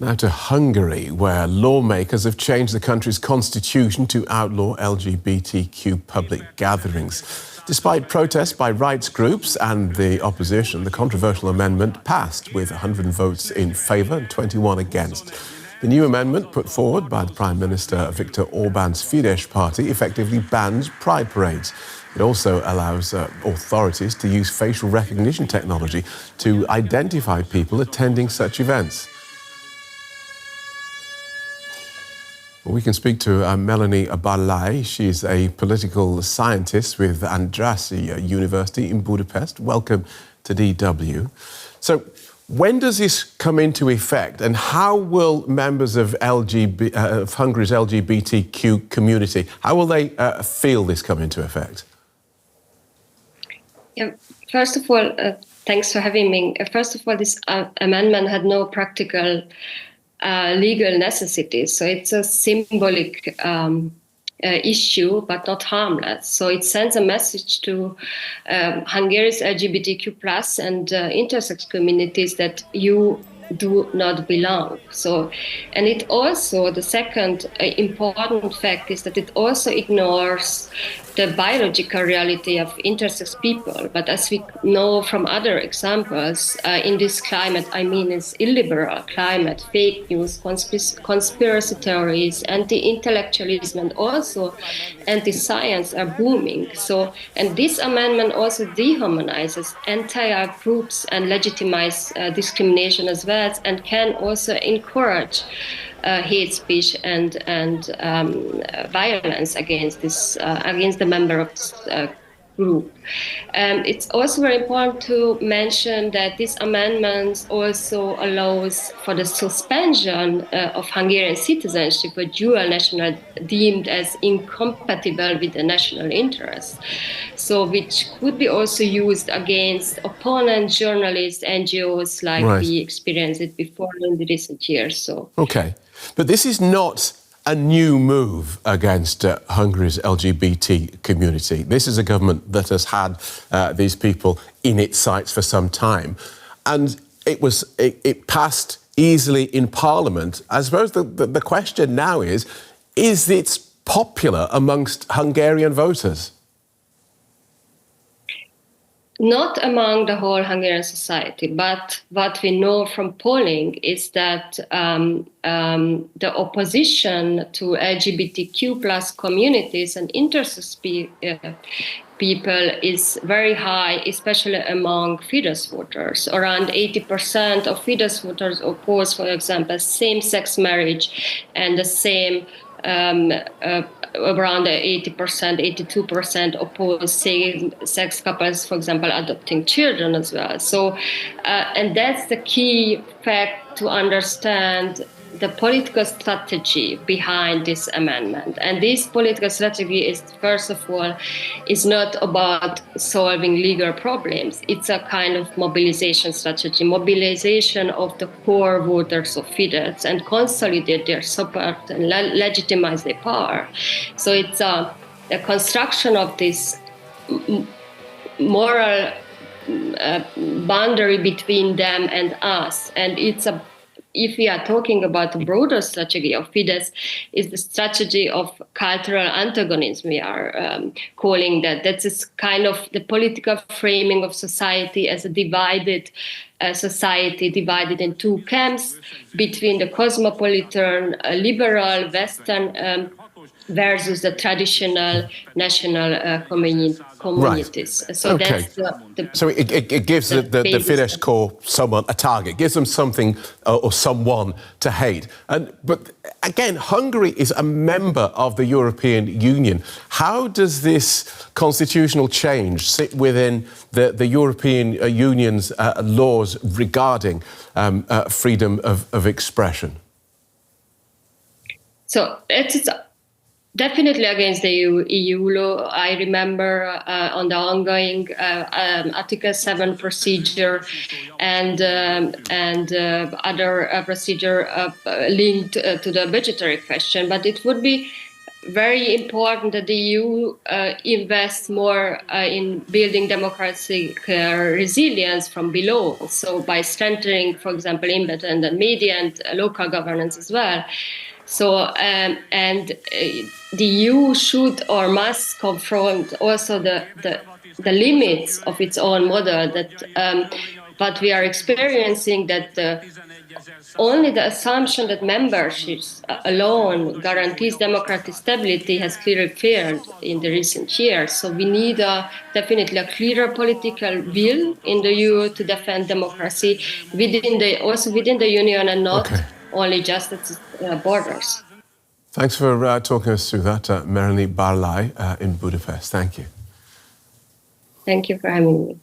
Now to Hungary, where lawmakers have changed the country's constitution to outlaw LGBTQ public gatherings. Despite protests by rights groups and the opposition, the controversial amendment passed with 100 votes in favour and 21 against. The new amendment put forward by the Prime Minister Viktor Orban's Fídesz party effectively bans pride parades. It also allows authorities to use facial recognition technology to identify people attending such events. We can speak to Melani Barlai. She's a political scientist with Andrassy University in Budapest. Welcome to DW. So, when does this come into effect, and how will members of Hungary's LGBTQ community, how will they feel this come into effect? Yeah, first of all, thanks for having me. First of all, this amendment had no practical legal necessity, so it's a symbolic issue, but not harmless. So it sends a message to Hungary's LGBTQ plus and intersex communities that you do not belong. So, and it also, the second important fact is that it also ignores the biological reality of intersex people. But as we know from other examples, in this climate, I mean, it's illiberal climate, fake news, conspiracy theories, anti-intellectualism, and also anti-science are booming. So, and this amendment also dehumanizes entire groups and legitimizes discrimination as well, and can also encourage hate speech and violence against the member of this group. It's also very important to mention that this amendment also allows for the suspension of Hungarian citizenship for dual national deemed as incompatible with the national interest. So, which could be also used against opponent journalists, NGOs, like we experienced it before in the recent years. So, okay, but this is not a new move against Hungary's LGBT community. This is a government that has had these people in its sights for some time, and it passed easily in Parliament. I suppose the question now is it popular amongst Hungarian voters? Not among the whole Hungarian society, but what we know from polling is that the opposition to LGBTQ plus communities and intersex people is very high, especially among Fídesz voters. Around 80% of Fídesz voters oppose, for example, same-sex marriage, and the same around 80%, 82% oppose same-sex couples, for example, adopting children as well. So, and that's the key fact to understand the political strategy behind this amendment. And this political strategy is, first of all, is not about solving legal problems. It's a kind of mobilization strategy, mobilization of the core voters of Fídesz and consolidate their support and legitimize their power. So it's a construction of this moral boundary between them and us. And if we are talking about the broader strategy of Fídesz, is the strategy of cultural antagonism. We are calling that. That's kind of the political framing of society as a divided society, divided in two camps between the cosmopolitan, liberal, Western versus the traditional national communities. Right. So okay. That's so it gives the Fídesz core someone a target, gives them something or someone to hate. But again, Hungary is a member of the European Union. How does this constitutional change sit within the European Union's laws regarding freedom of expression? So it's definitely against the EU law. I remember on the ongoing Article 7 procedure and other procedure linked to the budgetary question. But it would be very important that the EU invests more in building democratic resilience from below. So by strengthening, for example, independent media and local governance as well. So the EU should or must confront also the limits of its own model. But we are experiencing that only the assumption that memberships alone guarantees democratic stability has clearly failed in the recent years. So we need definitely a clearer political will in the EU to defend democracy within the Union and not only just at its borders. Thanks for talking us through that, Melani Barlai in Budapest. Thank you. Thank you for having me.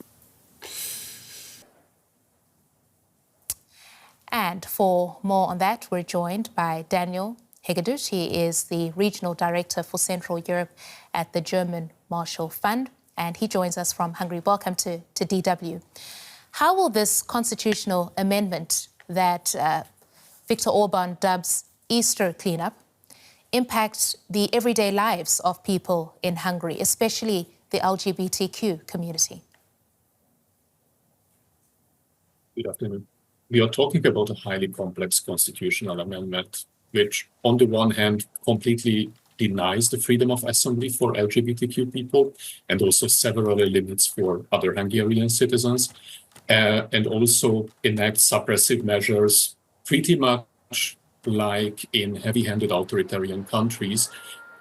And for more on that, we're joined by Daniel Hegedüs. He is the Regional Director for Central Europe at the German Marshall Fund, and he joins us from Hungary. Welcome to DW. How will this constitutional amendment that Viktor Orban dubs Easter cleanup impact the everyday lives of people in Hungary, especially the LGBTQ community? Good afternoon. We are talking about a highly complex constitutional amendment, which on the one hand completely denies the freedom of assembly for LGBTQ people and also several limits for other Hungarian citizens, and also enacts suppressive measures pretty much like in heavy-handed authoritarian countries,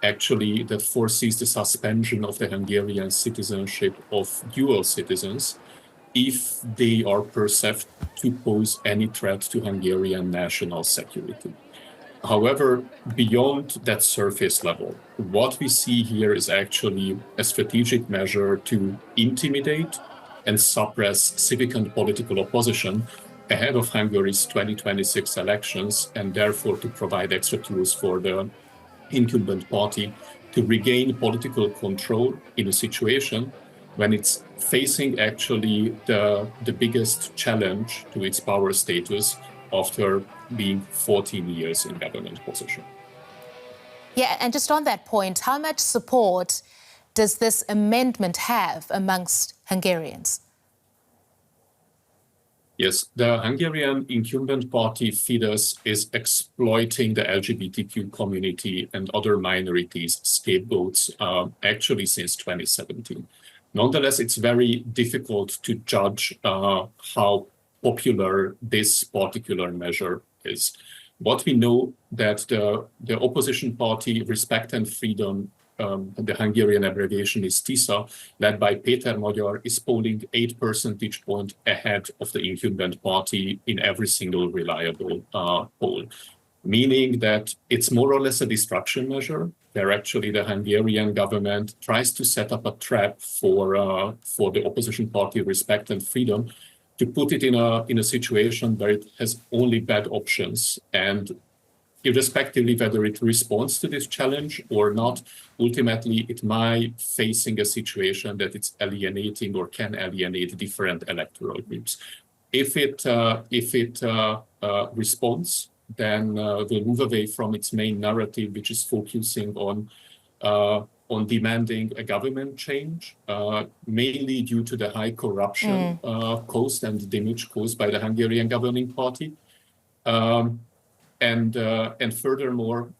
actually that foresees the suspension of the Hungarian citizenship of dual citizens if they are perceived to pose any threat to Hungarian national security. However, beyond that surface level, what we see here is actually a strategic measure to intimidate and suppress civic and political opposition ahead of Hungary's 2026 elections, and therefore to provide extra tools for the incumbent party to regain political control in a situation when it's facing actually the biggest challenge to its power status after being 14 years in government position. Yeah, and just on that point, how much support does this amendment have amongst Hungarians? Yes, the Hungarian incumbent party Fídesz is exploiting the LGBTQ community and other minorities scapegoats actually since 2017. Nonetheless, it's very difficult to judge how popular this particular measure is. What we know that the opposition party Respect and Freedom, the Hungarian abbreviation is TISA, led by Péter Magyar, is polling 8 percentage points ahead of the incumbent party in every single reliable poll, meaning that it's more or less a distraction measure where actually the Hungarian government tries to set up a trap for the opposition party Respect and Freedom to put it in a situation where it has only bad options, and irrespectively whether it responds to this challenge or not, ultimately it might facing a situation that it's alienating or can alienate different electoral groups. If it responds, then we'll move away from its main narrative, which is focusing on demanding a government change, mainly due to the high corruption caused and damage caused by the Hungarian governing party. And furthermore,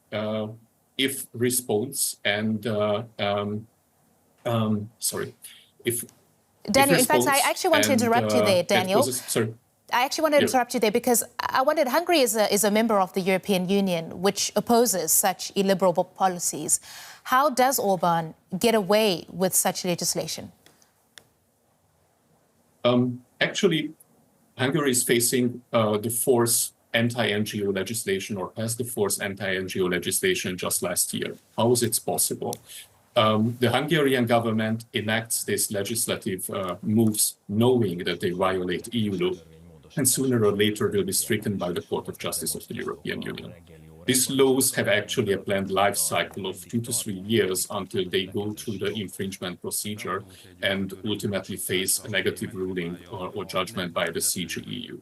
if response and if Daniel, in fact, I actually want to interrupt you there, Daniel. I actually want to interrupt you there because I wondered, Hungary is a member of the European Union, which opposes such illiberal policies. How does Orban get away with such legislation? Actually, Hungary is facing the force anti-NGO legislation, or has the force anti-NGO legislation just last year. How is it possible? The Hungarian government enacts these legislative moves knowing that they violate EU law, and sooner or later will be stricken by the Court of Justice of the European Union. These laws have actually a planned life cycle of 2 to 3 years until they go through the infringement procedure and ultimately face a negative ruling or judgment by the CJEU.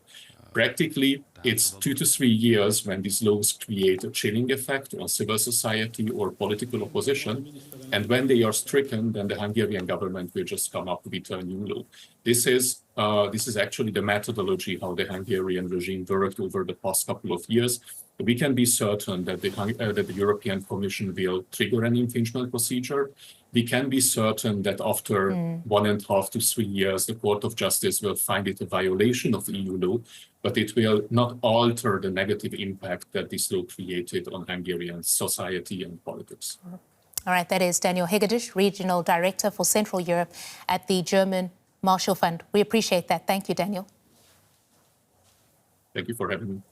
Practically, it's 2 to 3 years when these laws create a chilling effect on civil society or political opposition. And when they are stricken, then the Hungarian government will just come up with a new law. This is actually the methodology how the Hungarian regime worked over the past couple of years. We can be certain that the European Commission will trigger an infringement procedure. We can be certain that after 1.5 to 3 years, the Court of Justice will find it a violation of EU law, but it will not alter the negative impact that this law created on Hungarian society and politics. All right, that is Daniel Hegedüs, Regional Director for Central Europe at the German Marshall Fund. We appreciate that. Thank you, Daniel. Thank you for having me.